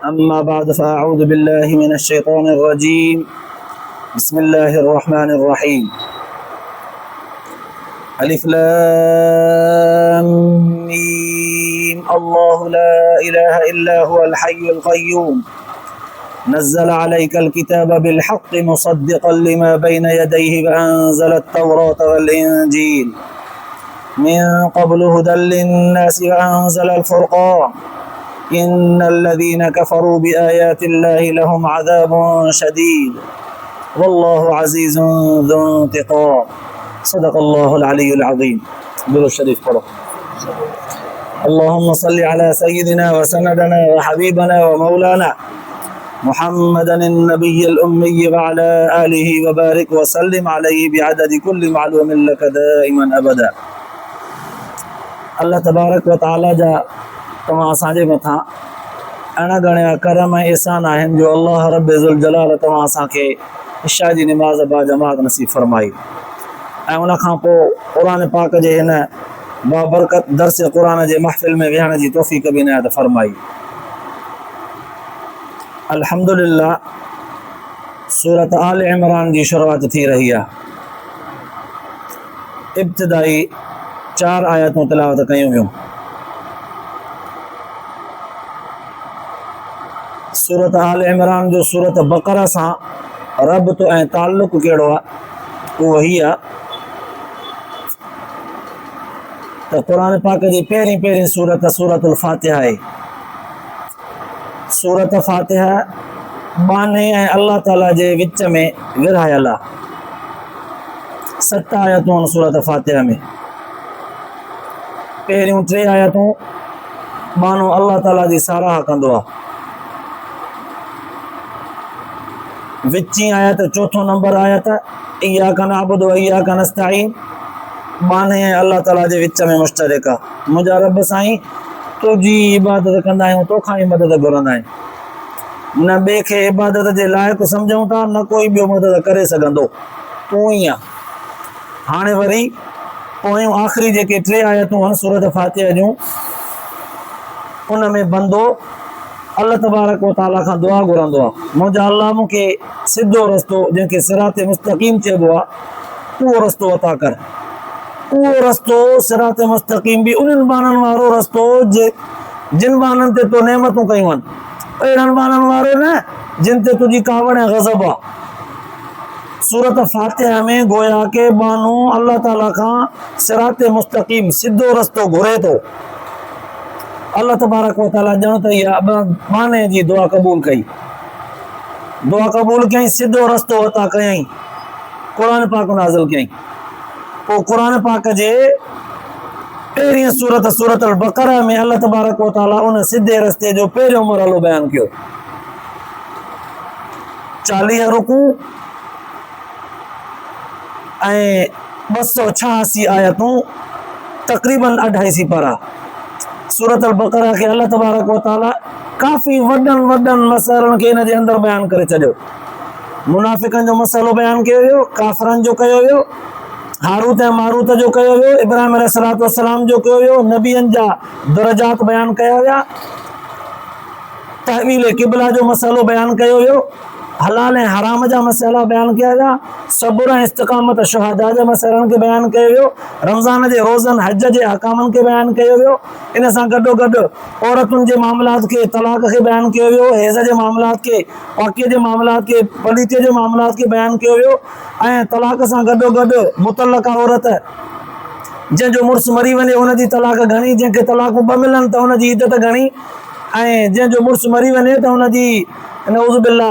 أما بعد فأعوذ بالله من الشيطان الرجيم بسم الله الرحمن الرحيم ألف لام ميم الله لا إله إلا هو الحي القيوم نزل عليك الكتاب بالحق مصدقا لما بين يديه وأنزل التوراة والإنجيل من قبل هدى للناس وأنزل الفرقان إن الذين كفروا بآيات الله لهم عذاب شديد والله عزيز ذو انتقام صدق الله العلي العظيم. درود شريف پڑھو. اللهم صل على سيدنا وسندنا وحبيبنا ومولانا محمد النبي الأمي وعلى آله وبارك وسلم عليه بعدد كل معلوم لك دائما أبدا. अल्लाह तबारक व ताला जा तव्हां असांजे मथां अहिड़ा घणा करम ऐं एहसान आहिनि जो अल्लाह रब ज़ुल जलाल तव्हां असांखे इशा जी निमाज़ बा जमात नसीब फरमाई ऐं उन खां पोइ क़ुरान पाक जे हिन बाबरकत दर्स क़ुरान जे महफ़िल में विहण जी तौफ़ीक़ बि इनायत फरमाई। अल्हम्दुलिल्लाह सूरत आल इमरान जी शुरुआत थी रही आहे। इब्तिदाई 4 आयतूं तिलावत कयूं वियूं। सूरत आल इमरान जो सूरत बक़रा सां रब्त ऐं ताल्लुक़ कहिड़ो आहे उहो ही आहे त क़ुरान पाक जी पहिरीं सूरत सूरतुल फातिहा आहे। सूरत फातिहा बाने ऐं अल्लाह ताला जे विच में विरहायल आहे। 7 आयतूं आहिनि सूरत फातिहा में। पहिरियों 3 आयतूं बानो अल्लाह ताला जी साराह कंदो आहे। विची आयत 4 नंबर आयत इय्याका नअबुदु व इय्याका नस्तईन बाने अल्लाह ताला जे विच में मुश्तरक आहे। मुंहिंजा रब साईं तुंहिंजी इबादत कंदा आहियूं, तोखां ई मदद घुरंदा आहियूं। न ॿिए खे इबादत जे लाइक़ु सम्झूं था, न कोई ॿियो मदद करे सघंदो, तूं ई आहे। हाणे वरी पोयूं आख़िरी जेके 3 आयतूं आहिनि सूरत फातिहा जूं उन में बंदो अल्लाह तबारक व ताला खां दुआ घुरंदो आहे, मुंहिंजा अल्लाह मूंखे सिधो रस्तो जंहिंखे सिरात मुस्तक़ीम चइबो आहे उहो रस्तो अता कर। उहो रस्तो सिरात मुस्तक़ीम बि उन्हनि बाननि वारो रस्तो जिन बाननि ते तो नेमतूं कयूं आहिनि, अहिड़नि बाननि वारो न जिन ते तुंहिंजी कावड़ ऐं गज़ब आहे। सूरत फातिहा में गोया के बानो अल्लाह ताला खां सिरात मुस्तक़ीम सिधो रस्तो घुरे थो। अल्लाह तबारक व ताला ॼण त इहा बाने जी दुआ क़बूल कई, दुआ क़बूल कयईं, सिधो रस्तो अता कयईं, क़ुरान पाक नाज़िल कयईं। पोइ क़ुरान पाक जे पहिरीं सूरत सूरतुल बक़रा में अल्लाह तबारक व ताला उन सिधे रस्ते जो पहिरियों मरहलो बयानु कयो। 40 रुकू ऐं 286 आयतूं तक़रीबन 28 पारा। सूरतुल बक़रा खे अल्लाह तबारक व ताला काफ़ी वॾनि मसइलनि खे इन जे अंदरि बयानु करे छॾियो। मुनाफ़िक़नि जो मसइलो बयानु कयो वियो, काफ़िरनि जो कयो वियो, हारूत ऐं मारूत जो कयो वियो, इब्राहिम अलैहिस्सलाम जो कयो वियो, नबियनि जा दरजात बयानु कया विया, तहवील क़िबला जो मसइलो बयानु कयो वियो, हलाल ऐं हराम जा मसइला बयानु कया विया, सबुर ऐं इस्तिक़ामत शुहदा जे मसइलनि खे बयानु कयो वियो, रमज़ान जे रोज़नि हज जे अहकामनि खे बयानु कयो वियो। इन सां गॾोगॾु औरतुनि जे मामलात खे तलाक खे बयानु कयो वियो, हैज़ जे मामलात खे, पाकीअ जे मामलात खे, पलीतीअ जे मामलात खे बयानु कयो वियो। ऐं तलाक सां गॾोगॾु मुतलका औरत जंहिंजो मुड़ुसु मरी वञे हुनजी तलाक घणी, जंहिंखे तलाकूं 2 मिलनि त हुनजी इद्दत घणी, ऐं जंहिंजो मुड़ुसु मरी वञे त हुनजी नऊज़ बिल्ला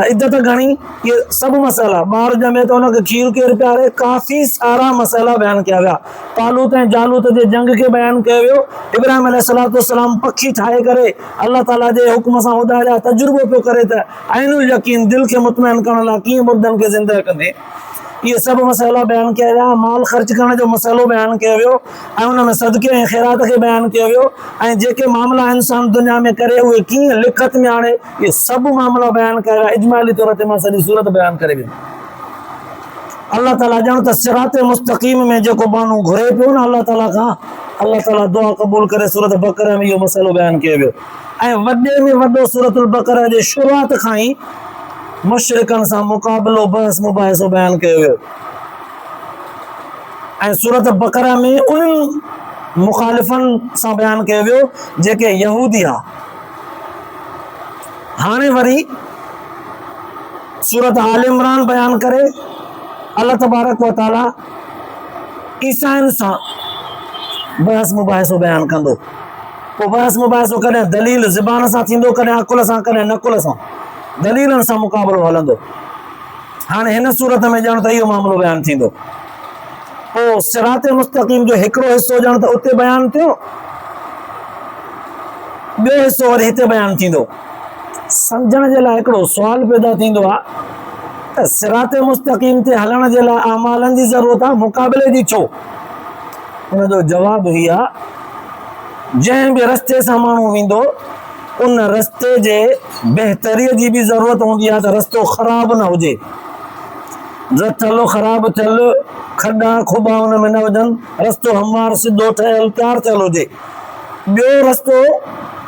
इद्दत घणी। ये सभु मसइला, ॿार ॼमे त हुनखे खीर केरु पियारे, काफ़ी सारा मसइला बयानु कया विया। तालूत ऐं जालूत जे जंग खे बयानु कयो वियो। इब्राहिम अलैहिस्सलाम पखी ठाहे करे अल्लाह ताला जे हुक्म सां उॾारिया, तजुर्बो पियो करे त ऐनुल यकीन दिलि खे मुतमइन करण लाइ कीअं मुर्दनि खे ज़िंदा कंदे। ये सब मसइला बयान किया विया। माल ख़र्च करण जो मसइलो बयान किया वियो ऐं उन में सदके ऐं ख़ैरात खे बयान किया वियो ऐं जेके मामला इंसान दुनिया में करे उहे कीअं लिखत में आणे, ये सब मामला बयान कया विया। इजमाली तौर ते मां सॼी सूरत बयान करे वियुमि। अल्लाह ताला ॼण त सिरात मुस्तक़ीम में जेको माण्हू घुरे पियो न अल्लाह ताला खां, अल्लाह ताला दुआ क़बूल करे सूरत बकरा में इहो मसइलो बयानु कयो वियो। ऐं वॾे में वॾो सूरत बकरा जे शुरूआत खां ई मुशरिकनि सां मुक़ाबिलो बहस मुबाहिसो बयानु कयो वियो। ऐं सूरत बकरा में उन मुखालिफ़नि सां बयानु कयो वियो जेके यहूदी आहे। हाणे वरी सूरत आल इमरान बयानु करे अल्लाह तबारक व तआला ईसाइनि सां बहस मुबाहिसो बयानु कंदो। पोइ बहस मुबाहिसो कॾहिं दलील ज़बान सां थींदो, कॾहिं अकुल सां, कॾहिं नकुल सां, दलीलनि सां मुक़ाबिलो हलंदो। हाणे हिन सूरत में ॼण त इहो मामिलो बयानु थींदो। पोइ सिरात मुस्तक़ीम जो हिकिड़ो हिसो ॼण त उते बयानु थियो, ॿियो हिसो वरी हिते बयानु थींदो। सम्झण जे लाइ हिकिड़ो सुवाल पैदा थींदो आहे त सिरात मुस्तक़ीम ते हलण जे लाइ अमालनि जी ज़रूरत आहे, मुक़ाबिले जी छो? हुनजो जवाबु हीउ आहे, जंहिं बि रस्ते सां माण्हू वेंदो उन रस्ते जे बहितरीअ जी बि ज़रूरत हूंदी आहे त रस्तो ख़राबु न हुजे, रतलो ख़राबु थियल, खॾा खुॿा हुन में न हुजनि, रस्तो हमार सिधो ठहियल तयारु थियल हुजे। ॿियो रस्तो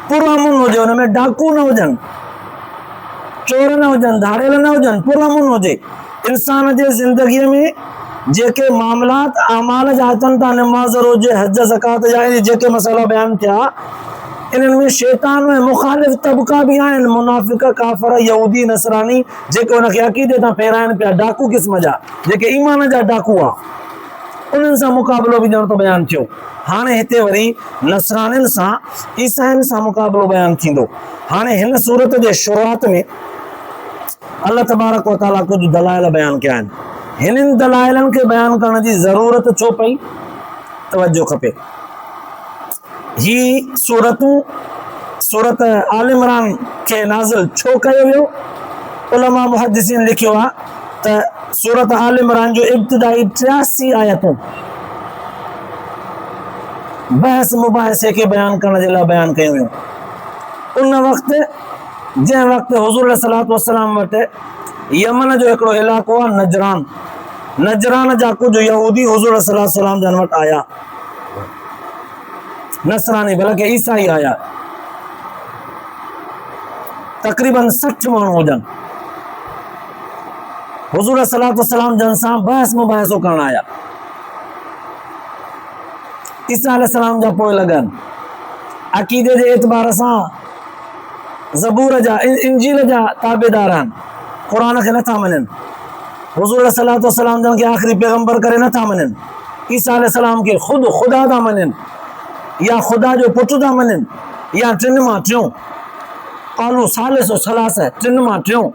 पुरअमन हुजे, हुन में डाकू न हुजनि, चोर न हुजनि, धाड़ियल न हुजनि, पुरअमन हुजे। इंसान जे ज़िंदगीअ में जेके मामलात अमाल जा अचनि था, नमाज़ रोज़े हज ज़कात जा जेके मसइला बयानु थिया, इन्हनि में शैतान ऐं मुखालिफ़ तबका बि आहिनि, मुनाफ़िक़, काफ़िर, यहूदी, नसरानी, जेके हुनखे अक़ीदे तां फेराइनि पिया, डाकू क़िस्म जा, जेके ईमान जा डाकू आहे, उन्हनि सां मुक़ाबिलो बि ॼण त बयानु थियो। हाणे हिते वरी नसरानियुनि सां, ईसाइनि सां मुक़ाबिलो बयानु थींदो। हाणे हिन सूरत जे शुरूआत में अल्लाह तबारक व तआला कुझु दलाइल बयानु कया आहिनि। हिननि दलाइलनि खे बयानु करण जी ज़रूरत छो पई? तवजो खपे। ही सूरत आल इमरान खे नाज़िल छो कयो वियो? उलमा मुहद्दिसीन लिखियो आहे त सूरत आल इमरान जो इब्तिदाई 83 आयतूं बहस मुबाहिसे खे बयानु करण जे लाइ बयानु कयूं वियूं। उन वक़्तु जंहिं वक़्तु हुज़ूर सल्लल्लाहु अलैहि वसल्लम वटि यमन जो हिकिड़ो इलाइक़ो आहे नजरान, नजरान जा कुझु यहूदी हुज़ूर सल्लल्लाहु अलैहि वसल्लम जन वटि आया, नसरानी बल्कि ईसाई आया, तक़रीबन 60 माण्हू हुजनि। हुज़ूर सल्लल्लाहु अलैहि वसल्लम जन सां बहस मुबाहिसो करण आया। ईसा अलैहिस्सलाम जा पोइ लॻनि, अक़ीदे जे एतबार सां ज़बूर जा, इंजील जा ताबेदार आहिनि, क़ुरान खे नथा मञनि, हुज़ूर सल्लल्लाहु अलैहि वसल्लम जन खे आख़िरी पैगंबर करे नथा मञनि, ईसा अलैहिस्सलाम खे ख़ुदि ख़ुदा था मञनि, या ख़ुदा जो पुटु था मञनि, या टिनि मां टियों, क़ालू सालिसु सलास, टिनि मां टियों।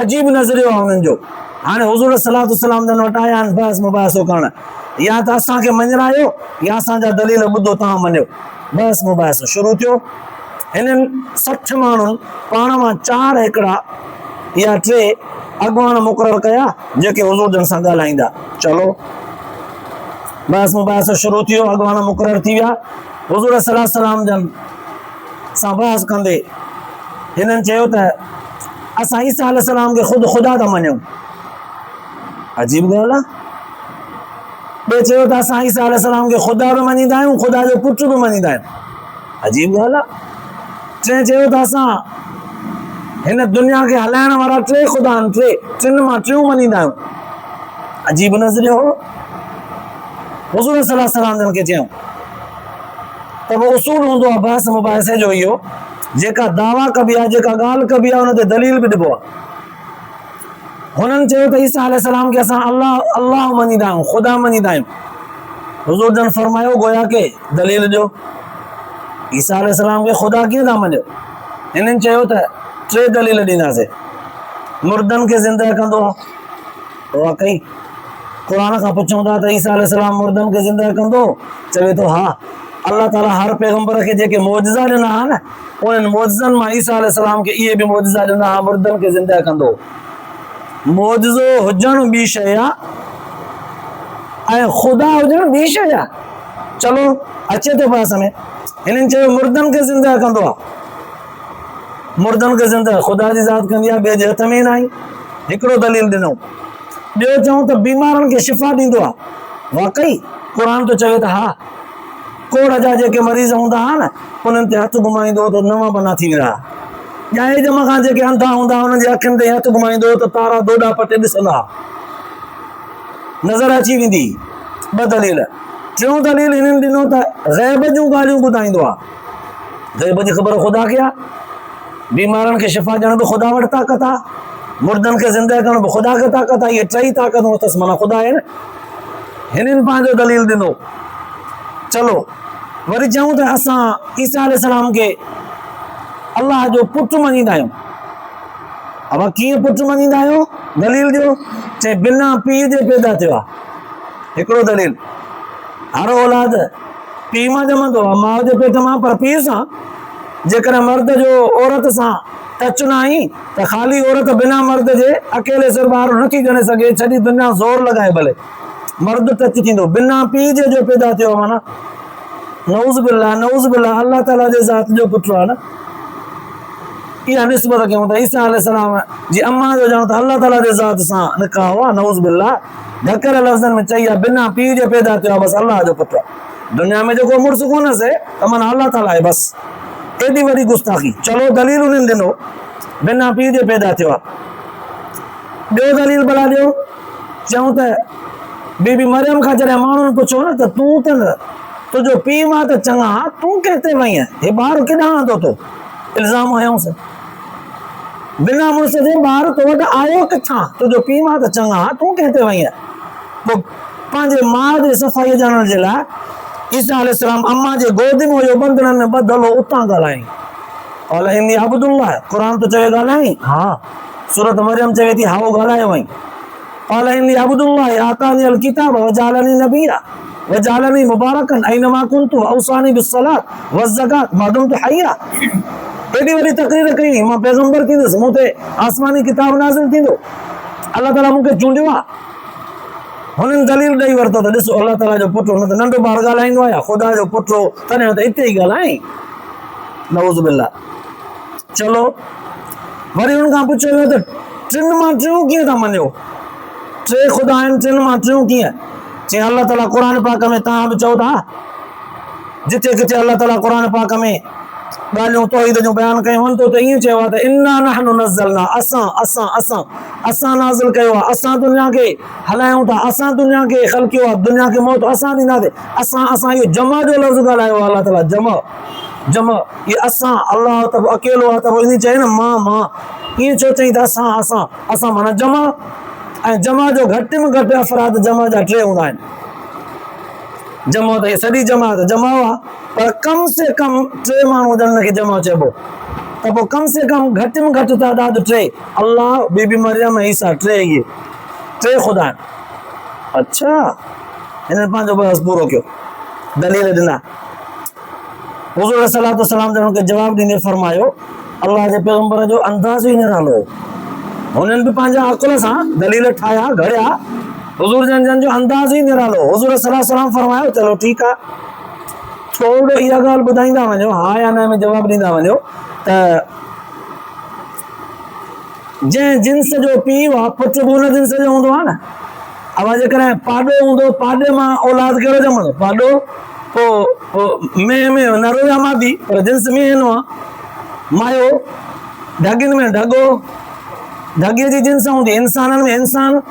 अजीब नज़रियो आहे हुननि जो। हाणे हुज़ूर सल्लल्लाहु अलैहि वसल्लम जन वटि आया आहिनि बहस मुबाहिसो करणु, या त असांखे मञायो या असांजा दलील ॿुधो तव्हां मञियो। बहस मुबाहिसो शुरू थियो। हिननि 60 माण्हुनि पाण मां 4 हिकिड़ा या 3 अॻुवान मुक़ररु कया जेके हुज़ूर जन सां ॻाल्हाईंदा। चलो बहस मुबाहिसो शुरू थियो, अॻुवान मुक़ररु थी विया। हुज़ूर सल्लल्लाहु अलैहि वसल्लम जन सां बहस कंदे हिननि चयो त असां ईसा अलैहिस्सलाम खे ख़ुदि ख़ुदा था मञूं। अजीब ॻाल्हि आहे। ॿिए चयो त असां ईसा अलैहिस्सलाम खे ख़ुदा बि मञींदा आहियूं, ख़ुदा जो पुटु बि मञींदा आहियूं। अजीब ॻाल्हि आहे। टे चयो त असां हिन दुनिया खे हलाइण वारा 3 ख़ुदा आहिनि, 3 मां 3 मञींदा आहियूं। अजीब नज़रियो हो। हुज़ूर सल्लल्लाहु अलैहि वसल्लम जन खे चयूं त वो उसूल हूंदो आहे बहस मुबाहिसे जो इहो, जेका दावा कबी आहे, जेका ॻाल्हि कबी आहे, हुन ते दलील बि ॾिबो आहे। हुननि चयो त ईसा अलैहिस्सलाम खे असां अल्लाह मञींदा आहियूं, ख़ुदा मञींदा आहियूं। हुज़ूर जन फरमायो गोया के दलील ॾियो, ईसा अलैहिस्सलाम खे ख़ुदा कीअं था मञियो? हिननि चयो त 3 दलील ॾींदासीं। मुर्दनि खे ज़िंदा कंदो आहे, वाकई क़ुरान खां पुछूं था त ईसा अलैहिस्सलाम मुर्दनि खे ज़िंदा कंदो? चवे थो हा। अल्लाह ताला हर पैगंबर खे जेके मौजज़ा ॾिना हा न, उन्हनि मौजज़नि मां ईसा अलैहिस्सलाम खे इहे बि मौजज़ा ॾिना हा, मुर्दनि खे ज़िंदा कंदो। मौजज़ो हुजणु ॿी शइ आहे ऐं ख़ुदा हुजणु ॿी शइ आहे। चलो अचे थो पास में। हिननि चयो मुर्दनि खे ज़िंदा कंदो आहे, मुर्दनि खे ज़िंदा ख़ुदा जी ज़ात कंदी आहे, ॿिए जे हथ में ई न आहे। हिकिड़ो दलील ॾिनो। ॿियो चऊं त बीमारनि खे शिफ़ा ॾींदो आहे। वाकई क़ुर तो चवे त हा, कोड़ जा जेके मरीज़ हूंदा हुआ न उन्हनि ते हथ घुमाईंदो त नवां बना थी विया। ॼाए जम खां जेके अंधा हूंदा हुननि जे अखियुनि ते हथ घुमाईंदो त तारा दोॾा पटे ॾिसंदा, नज़र अची वेंदी। ॿ दलील। टियों दलील हिननि ॾिनो त ग़ैब जूं ॻाल्हियूं ॿुधाईंदो आहे। ग़ैब जी ख़बर ख़ुदा खे आहे। बीमारनि खे शिफ़ा ॾियण बि ख़ुदा वटि ताक़त आहे, मुर्दनि खे ज़िंदा करण बि ख़ुदा खे ताक़त आहे। इहे टई ताक़तूं अथसि, माना ख़ुदा आहे न। हिननि पंहिंजो दलील ॾिनो। चलो वरी चऊं त असां ईसा अलैहिस्सलाम खे अल्लाह जो पुटु मञींदा आहियूं। अब कीअं पुटु मञींदा आहियूं? दलील ॾियो। चए बिना पीउ जे पैदा थियो आहे। हिकिड़ो दलील, हर औलाद पीउ मां ॼमंदो आहे, माउ जे पेट मां, पर पीउ सां। जेकॾहिं मर्द जो औरत सां टच न आई त ख़ाली औरत बिना मर्द जे अकेले सिर ॿार नथी ॼणे सघे, सॼी दुनिया ज़ोर लॻाए भले मर्द टच थींदो। बिना पीउ जे जो पैदा थियो आहे, माना नऊज़ बिल्लाह, नऊज़ बिल्लाह, अल्लाह ताला जे ज़ात जो पुटु आहे न। इहा निस्बत कयूं त ईसा अलैहिस्सलाम जी अम्मा जो ॼण त अल्लाह ताला जे ज़ात सां निकाह आहे, नऊज़ बिल्लाह। ढकियल लफ़्ज़नि में चई आहे बिना पीउ जे पैदा थियो आहे, बसि अल्लाह जो पुटु आहे। दुनिया में जेको मुड़ुसु कोन्हसि त माना अल्लाह ताला आहे, बसि एॾी वॾी गुस्ताखी। चलो दलील उन्हनि ॾिनो बिना पीउ जे पैदा थियो आहे। ॿियो दलील भला ॾियो। चऊं त बीबी मरियम खां जॾहिं माण्हुनि पुछो न त तूं त न, तुंहिंजो पीउ मां त चङा, तूं कंहिं ते वई आहीं? हे ॿारु केॾां आंदो तो? इल्ज़ाम हयऊंसि बिना मुड़ुस जे ॿारु तो वटि आयो किथां? तुंहिंजो पीउ मां त चङा, तूं कंहिं ते वई आहीं? पोइ पंहिंजे माउ जी सफ़ाई ॼाणण जे लाइ ईसा अलैहिस्सलाम अम्मा जे गोद में हुयो, बंधननि में ॿधल हो, उतां ॻाल्हाई। क़ाल इन्नी अब्दुल्लाह, क़ुर तो चवे ॻाल्हाई, हा। सूरत मरियम चवे थी हा वो ॻाल्हायो वई। क़ाल इन्नी अब्दुल्लाह आतानियल किताब वजालनी नबिया वजालनी मुबारकन ऐनमा कुन्तु औसानी बिस्सलात वज़्ज़कात मा दुम्तु हय्या। एॾी वॾी तक़रीर कई, मां पैगंबर थींदुसि, मूं ते आसमानी किताब नाज़िल थींदो, अल्लाह ताला मूंखे चूंडियो आहे। हुननि दलील ॾेई वरितो त ॾिसो अल्लाह ताला जो पुटु, न त नंढो ॿारु ॻाल्हाईंदो आहे, ख़ुदा जो पुटु तॾहिं त हिते ई ॻाल्हाई, नऊज़ बिल्लाह। चलो वरी हुन खां पुछियो वियो त टिनि मां टियों कीअं था मञियो? टे ख़ुदा आहिनि, टिनि मां टियों कीअं? चई अल्लाह ताला क़ुर पाक में, तव्हां बि चओ था जिथे किथे अल्लाह ताला क़ुर पाक में ॻाल्हियूं तौहीद जूं बयानु कयूं आहिनि त ईअं चयो आहे त इन्ना नहनु नज़्ज़लना, असां असां असां असां नाज़िल कयो आहे, असां दुनिया खे हलायूं था, असां दुनिया खे ख़लकियो आहे, दुनिया खे मौत असां ॾींदासीं। असां इहो जमा जो लफ़्ज़ ॻाल्हायो आहे, अल्लाह ताला जमा जमा, ये असां अल्लाह त अकेलो आहे त पोइ इन चए न मां, ईअं छो चई त असां असां असां माना जमा। ऐं जमा जो घटि में घटि अफ़राद जमा जा टे हूंदा आहिनि। जमा त सॼी जमात जमा आहे, पर कम से कम टे माण्हू हुजनि खे जमा चइबो। त पोइ कम से कम घटि में घटि तादाद टे, अल्लाह, बीबी मरियम, ईसा, टे, इहे टे ख़ुदा आहिनि। अच्छा, हिननि पंहिंजो बहस पूरो कयो, दलील ॾिना। हुज़ूर सल्लल्लाहु अलैहि वसल्लम खे जवाबु ॾींदे फरमायो अल्लाह जे पैगंबर जो अंदाज़ ई निरालो। हुननि बि पंहिंजा अकुल सां दलील ठाहिया, घड़िया, हुज़ूर जन जो अंदाज़ ई निरालो। हुज़ूर सल्लल्लाहु अलैहि वसल्लम फरमायो चलो ठीकु आहे, थोरो इहा ॻाल्हि ॿुधाईंदा वञो, हा या न में जवाबु ॾींदा वञो त जंहिं जिन्स जो पीउ आहे पुटु बि हुन जिन्स जो हूंदो आहे न। अब जेकॾहिं पाॾो हूंदो, पाॾे मां औलाद कहिड़ो ॼमंदो? पाॾो, पोइ में नरो या मादी, पर जिन्स में ईंदो आहे। मायो, ढगिन में ढगो, ढगे जी जिन्स हूंदी, इंसाननि में इंसान,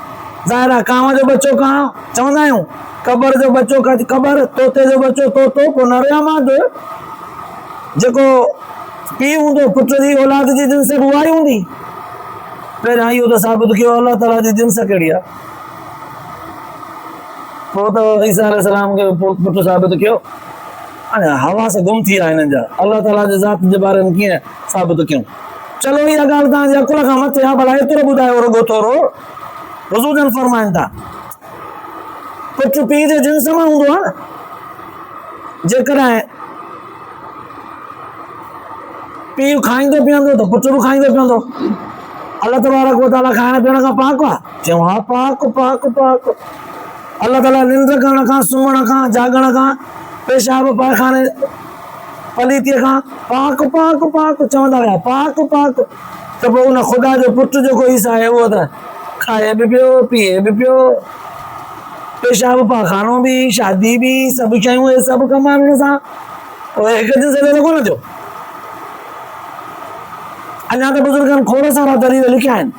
ज़ाहिर आहे कांव जो बचो कांव चवंदा आहियूं, कबर जो बचो कबर, तोते जो बचो तोतो, पोइ नरो या मादो जेको पीउ हूंदो पुट जी औलाद जी जिन्स उहा ई हूंदी। पहिरियां इहो त साबित कयो अल्लाह ताला जी जिन्स कहिड़ी आहे, पोइ त ईसा अलैहिस्सलाम खे पुटु साबित कयो। हाणे हवा से गुम थी विया हिननि जा, अल्लाह ताला जे ज़ात जे बारे में कीअं साबित कयूं? चलो इहा ॻाल्हि तव्हांजे अकुल खां मथे आहे, भला एतिरो ॿुधायो रुॻो थोरो। हुज़ूर जन फरमाइनि था पुटु पीउ जे जिन्स मां हूंदो आहे न। जेकॾहिं पीउ खाईंदो पीअंदो त पुटु बि खाईंदो पीअंदो। अल्लाह तबारक व तआला खाइण पीअण खां पाक आहे? चयूं हा, पाक पाक पाक। अल्लाह ताला निंड करण खां, सुम्हण खां, जागण खां, पेशाब पायखाने पलीतीअ खां पाक पाक पाक चवंदा विया, पाक पाक। त पोइ उन ख़ुदा जो पुटु जेको ईसा आहे उहो त खाए भी पियो पिए भी पियो पेशाब पाखानो भी शादी भी सभु शयूं इहे सभु कम आहिनि सां पोइ हिकु दिन सॼो कोन थियो अञा त बुज़ुर्गनि खोड़ सारा दलील लिखिया आहिनि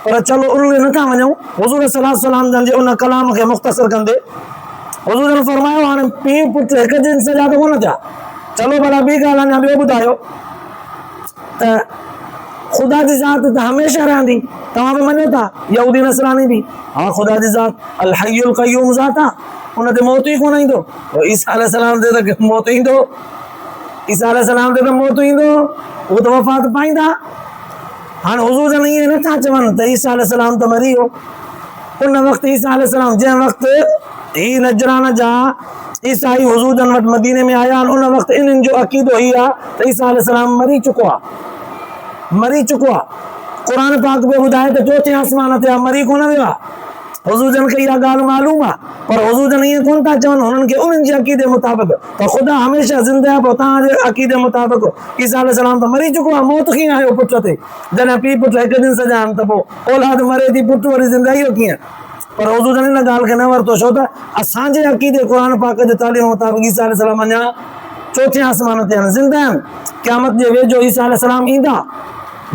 पर चलो उन नथा वञूं हुज़ूर सल्लल्लाहु अलैहि वसल्लम जे उन कलाम खे मुख़्तसर कंदे हुज़ूर फरमायो हाणे पीउ पुटु हिकु दिन सॼा त कोन थिया चलो भला ॿी ॻाल्हि अञा ॿियो ॿुधायो त ख़ुदा जी ज़ात त हमेशह रहंदी तव्हां बि मञो था यहूदी नसरानी बि हा ख़ुदा जी ज़ात अल हय्युल क़य्यूम ज़ात आहे उन ते मौत ई कोन ईंदो ईसा अलैहिस्सलाम ते त मौत ईंदो ईसा अलैहिस्सलाम ते त मौत ईंदो उहो त वफ़ात पाईंदा हाणे हुज़ूर जन ईअं नथा चवनि त ईसा अलैहिस्सलाम त मरी वियो उन वक़्तु ईसा अलैहिस्सलाम जंहिं वक़्तु ही नजरान जा ईसाई हुज़ूर जन वटि मदीने में आया आहिनि उन वक़्तु इन्हनि जो अक़ीदो ही आहे त ईसा अलैहिस्सलाम मरी चुको आहे क़ुरान पाक में ॿुधाए त चोथे आसमान ते आहे मरी कोन वियो आहे हुज़ूर जन खे इहा ॻाल्हि मालूम आहे पर हुज़ूर जन ईअं कोन था चवनि हुननि खे उन्हनि जे अक़ीदे मुताबिक़ त ख़ुदा हमेशह ज़िंदा आहे पोइ तव्हांजे अक़ीदे मुताबिक़ ईसा अलैहिस्सलाम त मरी चुको आहे मौत कीअं आयो पुट ते जॾहिं पीउ पुटु हिकु दिन सॼा आहिनि त पोइ औलाद मरे थी पुटु वरी ज़िंदा इहो कीअं पर हुज़ूर जन इन ॻाल्हि खे न वरितो छो त असांजे अक़ीदे क़ुरान पाक जे तालीम मुताबिक़ ईसा अलैहिस्सलाम अञा चोथे आसमान ते आहिनि ज़िंदा आहिनि क़यामत जे वेझो ईसा अलैहिस्सलाम ईंदा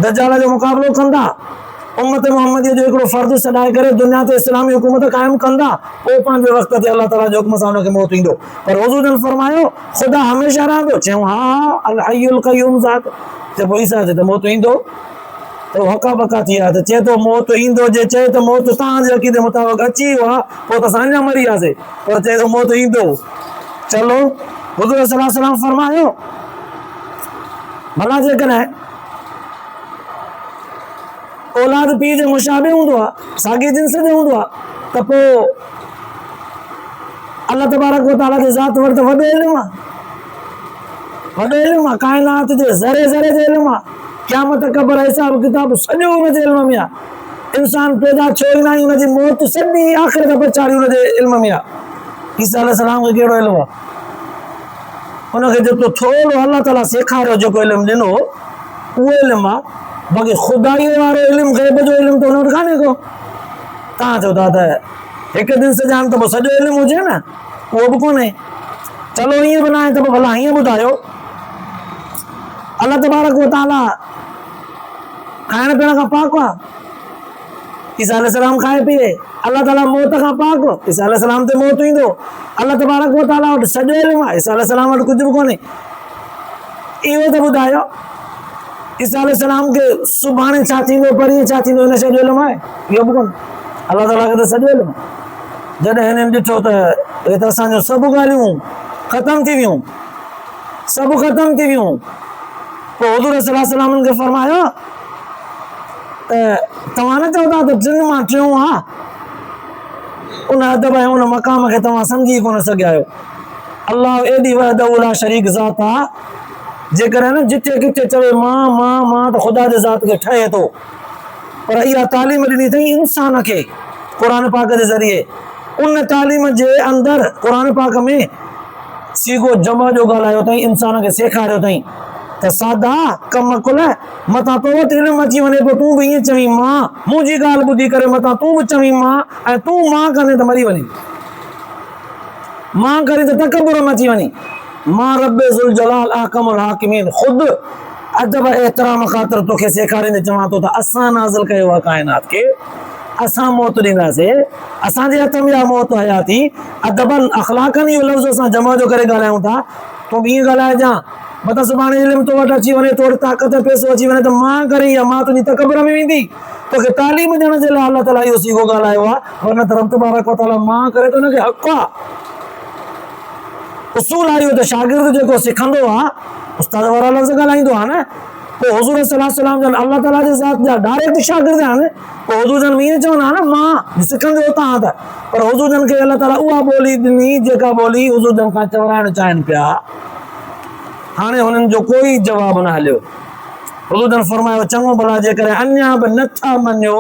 दज्जाल जो मुक़ाबिलो कंदा उम्मत मुहम्मदीअ जो हिकिड़ो फ़र्ज़ु छॾाए करे दुनिया ते इस्लामी हुकूमत क़ाइमु कंदा पोइ पंहिंजे वक़्त ते अलाह ताला जे हुकुम सां हुनखे मौत ईंदो पर हुज़ूर जन फरमायो ख़ुदा हमेशह रहंदो चयूं हा अल हय्युल क़य्यूम ज़ात त पोइ ईसा ते त मौत ईंदो त हका बका थी विया त चए थो मौत ईंदो जे चए त मौत तव्हांजे अक़ीदे मुताबिक़ अची वियो आहे पोइ त असां अञा मरी वियासीं पर चए थो मौत ईंदो चलो हुज़ूर सल्लल्लाहु अलैहि वसल्लम फरमायो भला जेकॾहिं औलाद पीउ जे मुशाबे हूंदो आहे साॻी जिन्स जो हूंदो आहे त पोइ अल्लाह तबारक व तआला जे ज़ात वटि त वॾो इल्मु आहे काइनात जे ज़रे ज़रे जो इल्मु आहे क़यामत क़बर हिसाब किताब सॼो हुनजे इल्म में आहे इंसान पैदा थियो ई न आहे हुनजी मौत सॼी आख़िरत पछाड़ी हुनजे इल्म में आहे ईसा अलैहिस्सलाम खे कहिड़ो इल्मु आहे हुनखे जेको थोरो अल्लाह ताला सेखारियो जेको इल्मु ॾिनो उहो इल्मु आहे बाक़ी ख़ुदाईअ वारो इल्मु ग़ैब जो इल्मु त हुन वटि कान्हे को तव्हां चओ था त हिकु दिन सॼा आहिनि त पोइ सॼो इल्मु हुजे न उहो बि कोन्हे चलो ईअं बि न आहे त पोइ भला हीअं ॿुधायो अल्लाह तबारक व तआला खाइण पीअण खां पाक आहे ईसा अलैहिस्सलाम खाए पीए अल्लाह ताला मौत खां पाक ईसा अलैहिस्सलाम ते मौत ईंदो अल्लाह तबारक व तआला वटि सॼो इल्मु आहे ईसा अलैहिस्सलाम वटि कुझु बि कोन्हे इहो त ॿुधायो ईसा अलैहिस्सलाम खे सुभाणे छा थींदो परीहं छा थींदो हिन शइ जो इल्मु आहे इहो बि कोन्हे अल्लाह ताला खे त सॼो इल्मु आहे जॾहिं हिननि ॾिठो त हे त असांजो सभु ॻाल्हियूं ख़तमु थी वियूं पोइ हुज़ूर सल्लल्लाहु अलैहि वसल्लम खे फरमायो त तव्हां न चओ था त टिनि मां टियों आहे उन अदब ऐं उन मक़ाम खे तव्हां सम्झी कोन सघिया आहियो अल्लाह एॾी वहदहू ला शरीक ज़ात आहे जेकॾहिं न जिथे किथे चवे मां त ख़ुदा जे ज़ात खे ठहे थो पर इहा तालीम ॾिनी अथई इंसान खे क़ुरान पाक जे ज़रिए उन तालीम जे अंदरि क़ुरान पाक में सीगो जमा जो ॻाल्हायो अथई इंसान खे सेखारियो अथई त सादा कम कुल मथां तो वटि इल्मु अची वञे पोइ तूं बि ईअं चवीं मां मुंहिंजी ॻाल्हि ॿुधी करे मथां तूं बि चवीं मां ऐं तूं मां कंदे त मरी वञे मां करे त तकबुर में अची वञे मां रब्बे ज़ुल जलाल अहकमुल हाकिमीन ख़ुदि अदब एहतराम ख़ातिर तोखे सेखारींदे चवां थो त असां नाज़िल कयो आहे काइनात खे असां मौत ॾींदासीं असांजे हथ में इहा मौत हयाती अदबनि अख़लाक़नि इहो लफ़्ज़ असां जमा जो करे ॻाल्हायूं था तूं बि ईअं ॻाल्हाइजां मतिलबु सुभाणे इल्मु तो वटि अची वञे तो वटि ताक़त पैसो अची वञे त मां करे या मां तुंहिंजी तकबर में वेंदी तोखे तालीम ॾियण जे लाइ अल्लाह ताला इहो सीगो ॻाल्हायो आहे वरना त रब तबारक व तआला मां करे त हुनखे हक़ आहे उसूल आहे इहो त शागिर्द जेको सिखंदो आहे उस्ताद वारा लफ़्ज़ ॻाल्हाईंदो आहे न पोइ हुज़ूर सल्लल्लाहु अलैहि वसल्लम जन अल्लाह ताला जे ज़ात जा डायरेक्ट शागिर्द आहिनि पोइ हुज़ूर जन ईअं चवंदा न मां सिखंदो हुतां त पर हुज़ूर जन खे अल्लाह ताला उहा ॿोली ॾिनी जेका ॿोली हुज़ूर जन खां चवराइणु चाहिनि पिया हाणे हुननि जो कोई जवाबु न हलियो हुज़ूर जन फरमायो चङो भला जेकॾहिं अञा बि नथा मञो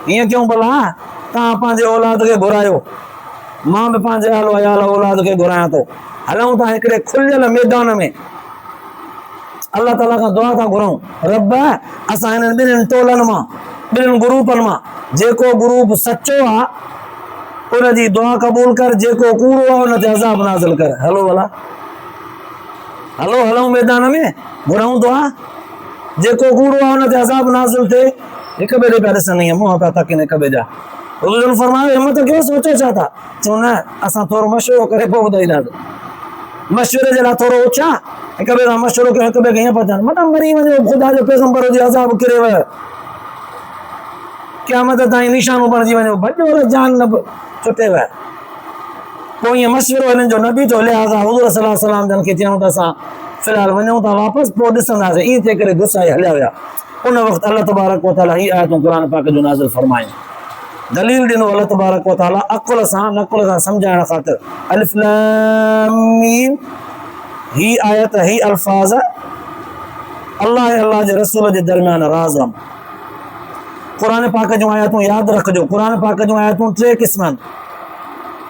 हीअं कयूं भला तव्हां पंहिंजे औलाद खे घुरायो मां बि पंहिंजे आलो अयाल औलाद खे घुरायां थो हलूं था हिकिड़े खुलियल मैदान में अल्लाह ताला खां दुआ था घुरूं रब असां हिननि ॿिन्हिनि टोलनि मां ॿिनि ग्रुपनि मां जेको ग्रुप सचो आहे उन जी दुआ क़बूल कर, जेको कूड़ो आहे उन ते अज़ाब नाज़िल कर। हलो भला, हलो हलूं मैदान में घुरऊं दुआ। जेको कूड़ो आहे उन ते अज़ाब नाज़िल थिए। हिक ॿिए ॾे पिया ॾिसनि, मुंहं पिया तकनि हिक ॿिए जा। हुज़ूर फरमायो हिम्मत कयो, सोचो छा था? चओ न, असां थोरो मशवरो करे पोइ ॿुधाईंदासीं। मशवरे जे लाइ थोरो उछा, हिक ॿिए सां मशवरो कयो, हिक ॿिए खे हीअं पहुचाइनि मता मरी वञो, ख़ुदा जो पैगंबर जो अज़ाब किरेव, क़यामत ताईं निशानो बणिजी वञो, भॼो जान न छुटेव। पोइ ईअं मशवरो हिननि जो न बीठो, लिहाज़ा हुज़ूर सल्लल्लाहु अलैहि वसल्लम जन खे चयूं त असां फ़िलहाल वञूं था वापसि, पोइ ॾिसंदासीं। ईअं थी करे गुस्साए हलिया विया। उन वक़्तु अल्लाह तबारक व तआला ही आयतूं क़ुर पाक जो नाज़िल फरमायूं। दलील ॾिनो अल्लाह तबारक व तआला अक़ुल सां नक़ुल सां सम्झाइण ख़ातिर। अलिफ लाम मीम, ही आयत ही अल्फाज़ अल्लाह ऐं अल्लाह जे रसूल जे दरमियान राज़ आहिनि। क़ुर पाक जूं आयतूं यादि रखिजो। क़ुर पाक जूं आयतूं टे क़िस्म आहिनि।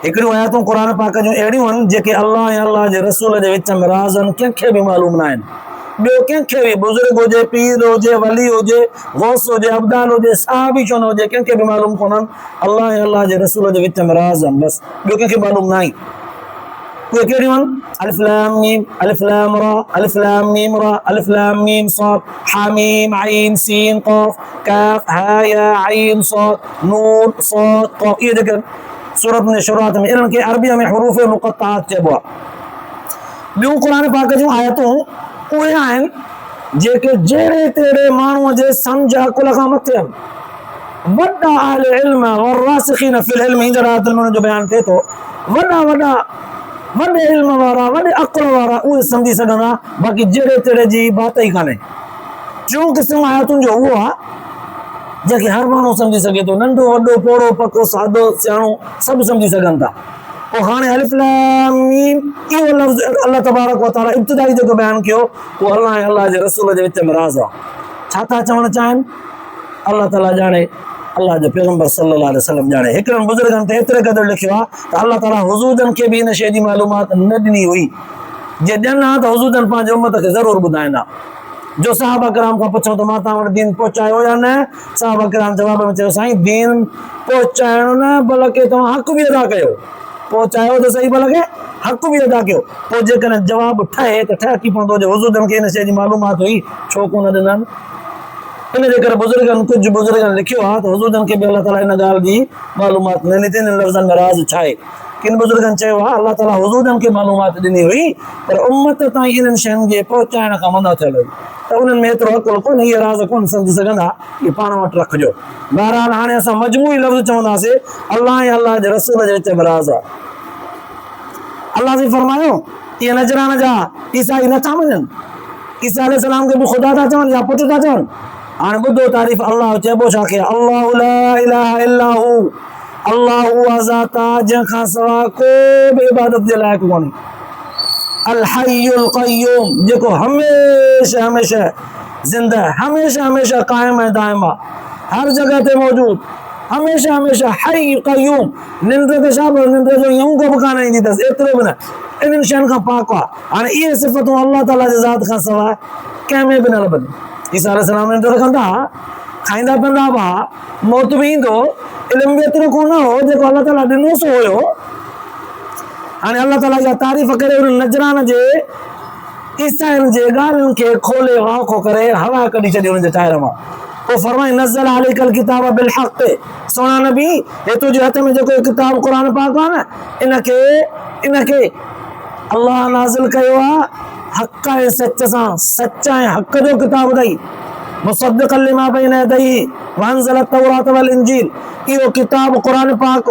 हिकिड़ियूं आयतूं क़ुर पाक जूं अहिड़ियूं आहिनि जेके अल्लाह ऐं अल्लाह जे रसूल जे विच में राज़ आहिनि, कंहिंखे बि मालूम न आहिनि। ॿियो कंहिंखे बि, बुज़ुर्ग हुजे, पीर हुजे, वली हुजे, गौस हुजे, अब्दाल हुजे, सहाबी छो न हुजे, कंहिंखे बि मालूम कोन्हनि। अल्लाह ऐं अल्लाह जे रसूल जे विच में राज़ आहिनि, बसि ॿियो कंहिंखे मालूम न आहे। उहे कहिड़ियूं आहिनि? अलिफ लाम मीम, अलिफ लाम रा, अलिफ लाम मीम रा, अलिफ लाम मीम साद, हामीम आइन सीन क़ाफ काफ हा या आइन साद नून साद क़ाफ। इहे जेके सूरत में शुरूआत में, इन्हनि खे अरबीअ में हुरूफ़ मुक़त्ताअत चइबो आहे। ॿियूं क़ुर पाक जूं आयतूं उहे आहिनि जेके जहिड़े तहिड़े माण्हूअ जे सम्झ अकुल खां मथे आहिनि। वॾा अहले इल्म वरासिखीन फिल इल्म, हींअर आयतुनि में उन्हनि जो बयानु थिए थो। वॾा वॾे इल्म वारा, वॾे अकुल वारा उहे सम्झी सघंदा, बाक़ी जहिड़े तहिड़े जी बात ई कान्हे। टियों क़िस्म आयतुनि जो उहो आहे जेके हर माण्हू सम्झी सघे थो, नंढो वॾो पोड़ो पको सादो सियाणो सभु सम्झी सघनि था। पोइ हाणे अलिफ लाम मीम इहो लफ़्ज़ अल्लाह तबारक व तआला इब्तिदाई जेको बयानु कयो उहो अल्लाह ऐं अल्लाह जे रसूल जे विच में राज़ आहे। छा था चवणु चाहिनि? अल्लाह ताला ॼाणे, अल्लाह जो पैगंबर सल्लल्लाहु अलैहि वसल्लम ॼाणे। हिकिड़नि बुज़ुर्गनि ते एतिरे क़दुरु लिखियो आहे त अल्लाह ताला हुज़ूरनि खे बि इन शइ जी मालूमात न ॾिनी हुई। जे ॾियनि हा त हुज़ूरनि पंहिंजे उम्मत खे ज़रूरु ॿुधाईंदा। जो सहाबा किराम खां पुछो त मां तव्हां वटि दीन पहुचायो या न? सहाबा किराम जवाब में चयो, साईं दीन पहुचाइणो न, बल्कि तव्हां हक़ बि अदा कयो। पहुचायो त सही, बल्कि हक़ बि अदा कयो। पोइ जेकॾहिं जवाबु ठहे त ठहकी पवंदो जो हुज़ूरनि खे इन शइ जी मालूमात हुई, छो कोन ॾिननि? इन जे करे बुज़ुर्गनि, कुझु बुज़ुर्गनि लिखियो आहे त हुज़ूरनि खे बि अल्लाह ताला इन ॻाल्हि जी मालूमात न ॾिनी। इन लफ़्ज़नि में राज़ छा आहे? किन बुज़ुर्गनि चयो आहे अल्लाह ताला हुज़ूरनि खे मालूमात ॾिनी हुई, पर उम्मत ताईं इन्हनि शयुनि जे पहुचाइण खां मना थियल हुई। त उन्हनि में एतिरो अकुल कोन्हे, इहे राज़ कोन सम्झी सघंदा, इहे पाण वटि रखिजो। बहरहाल हाणे असां मजमूई लफ़्ज़ चवंदासीं अल्लाह ऐं अल्लाह जे रसूल जे विच में राज़ आहे। अल्लाह जी फरमायो, इहे नजरान जा ईसाई नथा मञनि, ईसा अलैहिस्सलाम खे बि ख़ुदा था चवनि या पुटु था चवनि। हाणे ॿुधो तारीफ़ अल्लाह चइबो छा खे? अल्लाहु ला इलाहा इल्ला हू, अल्लाह उहा ज़ात आहे जंहिंखां सवाइ को बि इबादत जे लाइक़ु कोन्हे। अल हय्युल क़य्यूम, जेको हमेशह हमेशह ज़िंदा, हमेशह हमेशह क़ाइम ऐं दाइम आहे, हर जॻह ते मौजूद, हमेशह हमेशह हय क़य्यूम। निंड ते छा पियो? निंड जो यूं को बि कान ईंदी अथसि, एतिरो बि न। इन्हनि शयुनि खां पाक आहे। हाणे इहे सिफ़तूं अल्लाह ताला जे ज़ात खां सवाइ कंहिं में बि न लभनि। ईसा अलैहिस्सलाम निंड रखंदा, खाईंदा पीअंदा हुआ, मौत बि ईंदो, इल्म बि एतिरो कोन हो जेको अल्लाह ताला ॾिनो सो हुयो। हाणे अल्लाह ताला जा तारीफ़ करे उन नजरान जे ईसाइनि जे ॻाल्हियुनि खे खोले वाखो करे हवा कढी छॾी हुननि जे टायर मां। पोइ फरमाई नज़ल अलैकल किताब बिल हक़, सोना नबी हे तुंहिंजे हथ में जेको किताब क़ुर पाक आहे न, इनखे अल्लाह नाज़िल कयो आहे हक़ ऐं सच सां, सच ऐं हक़ जो किताब अथई। मुसद्दिक़न लिमा बैन यदैहि वअंज़ल तौरात वल इंजील, इहो किताब क़ुर पाक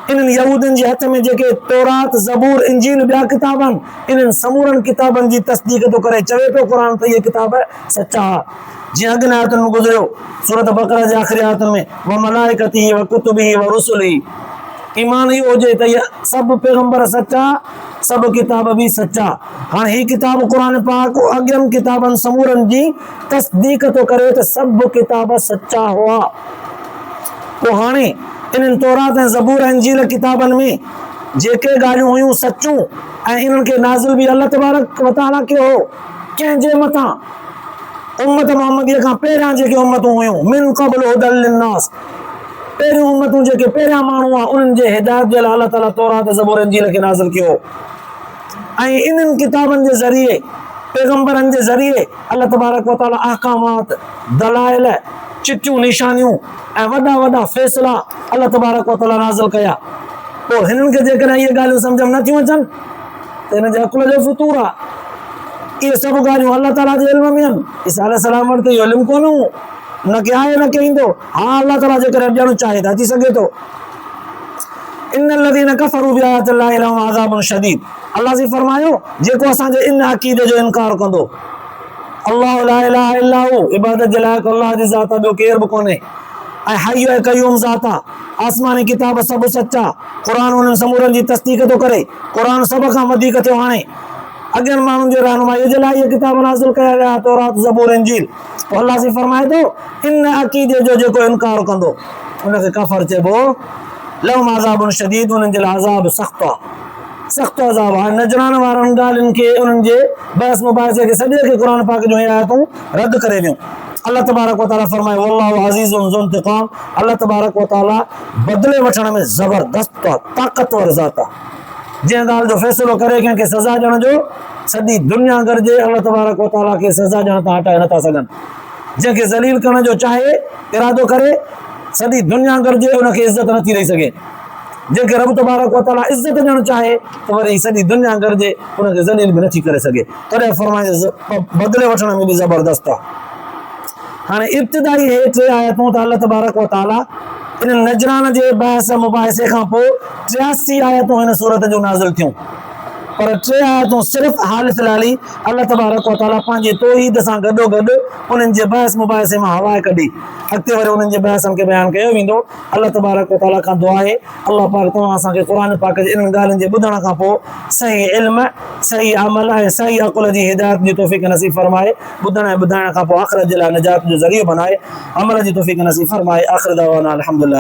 इन्हनि यहूदियुनि जे हथ में जेके तौरात ज़बूर इंजील ॿिया किताब आहिनि, इन्हनि समूरनि किताबनि जी तस्दीक़ थो करे। चवे पियो क़ुर त इहे किताब सचा। जीअं अॻिन आयतुनि में गुज़रियो सूरत बक़रा जे आख़िरी आयतुनि में व मलाइकतिही व कुतुबिही व रुसुलिही, ईमान इहो हुजे त इहे सभु पैगंबर सचा, सभु किताब बि सचा। हाणे हीअ किताब क़ुर पाक अॻियनि किताबनि समूरनि जी तस्दीक़ थो करे त सभु किताब सचा हुआ। पोइ हाणे इन्हनि तौरात ऐं ज़बूर ऐं इंजील किताबनि में जेके ॻाल्हियूं हुयूं सचूं ऐं इन्हनि खे नाज़िल बि अल्लाह तबारक व तआला कयो हो कंहिंजे मथां, उम्मत मोहम्मदीअ खां पहिरियां जेके उम्मतूं हुयूं, मिन क़ब्ल हुदल लिन्नास, पहिरियों उम्मतूं जेके पहिरियां माण्हू आहे उन्हनि जे हिदायत जे लाइ अल्लाह ताला तौरात ज़बूर इंजील खे नाज़िल कयो। ऐं इन्हनि किताबनि जे ज़रिए, पैगंबरनि जे ज़रिए अल्लाह तबारक व तआला अहकामात, दलाइल, चिटियूं निशानियूं ऐं वॾा वॾा फ़ैसिला अल्लाह तबारक व तआला नाज़िल कया। पोइ हिननि खे जेकॾहिं इहे ॻाल्हियूं सम्झ में नथियूं अचनि त हिन जे अकुल जो फितूर आहे। इहे सभु ॻाल्हियूं अल्लाह ताला जे इल्म में आहिनि। ईसा अलैहिस्सलाम वटि त इहो इल्मु कोन हो, न के आहे न के ईंदो। हा, अल्लाह ताला जेकॾहिं ॾियणु चाहे त अची सघे थो। इन्नल लज़ीना कफ़रू बिआयाति ल्लाहि लहुम अज़ाबुन शदीद, अल्लाह जी फरमायो जेको असांजे इन अक़ीदे जो इनकार कंदो, अल्लाहु ला इलाहा इल्ला हू, इबादत जे लाइक़ अल्लाह जी ज़ात आहे, ॿियो केरु बि कोन्हे। ऐं हय्यु ऐं क़य्यूम ज़ात आहे, आसमानी किताब सभु सचा, क़ुर उन्हनि समूरनि जी तस्दीक़ थो करे, क़ुर सभ खां वधीक थियो हाणे। अॻियनि माण्हुनि जे रहनुमाईअ जे लाइ इहे किताब नाज़िल कया विया, तौरात ज़बूर इंजील। पोइ अल्लाह जी फरमाए थो इन अक़ीदे जो जेको इनकार कंदो उनखे काफ़िर चइबो। लहुम अज़ाबुन शदीद, उन्हनि जे लाइ अज़ाब सख़्तु आहे, सख़्तु अज़ाब आहे। नजरान वारनि ॻाल्हियुनि खे, उन्हनि जे बहस मुबाहिसे खे, सॼे खे क़ुर पाक जूं आयतूं रद्द करे ॾियूं। अल्लाह तबारक व तआला फरमाए वल्लाहु अज़ीज़ुन ज़ु इंतिक़ाम, अल्लाह तबारक व तआला बदिले वठण में ज़बरदस्त आहे, ताक़तवर ज़ात आहे। जंहिं ॻाल्हि जो फ़ैसिलो करे कंहिंखे सज़ा ॾियण जो, सॼी दुनिया गॾिजे अल्लाह तबारक व तआला खे सज़ा ॾियण तां हटाए नथा सघनि। जंहिंखे ज़लील करण जो चाहे इरादो करे, सॼी दुनिया गॾिजे उनखे इज़त नथी ॾेई सघे। जंहिंखे रब तबारक व तआला इज़त ॾियणु चाहे त वरी सॼी दुनिया गॾिजे उनखे ज़लील बि नथी करे सघे। तॾहिं फरमाए बदिले वठण में बि ज़बरदस्त आहे। हाणे इब्तिदाई हे टे आयतूं त अल्लाह तबारक व तआला इन नजरान जे बहस मुबाहिसे खां पोइ 83 आयतूं हिन सूरत जूं नाज़िल थियूं, पर 3 आयतूं सिर्फ़ हाल फ़िलहाली अल्लाह तबारक व तआला पंहिंजे तौहीद सां गॾोगॾु उन्हनि जे बहस मुबाहिसे मां हवाए कढी। अॻिते वरी उन्हनि जे बहसनि खे बयानु कयो वेंदो। अल्लाह तबारक व तआला खां दुआ आहे अल्लाह पाक तव्हां असांखे क़ुर पाक जे इन्हनि ॻाल्हियुनि जे ॿुधण खां पोइ सही इल्म, सही अमल ऐं सही अक़ुल जी हिदायत जी तौफ़ीक़ नसीब फरमाए। ॿुधण ऐं ॿुधाइण खां पोइ आख़िरत जे लाइ निजात जो ज़रियो बनाए। अमल जी तौफ़ीक़ नसीब फरमाए। आख़िर दअवाना अल्हम्दुलिल्लाह।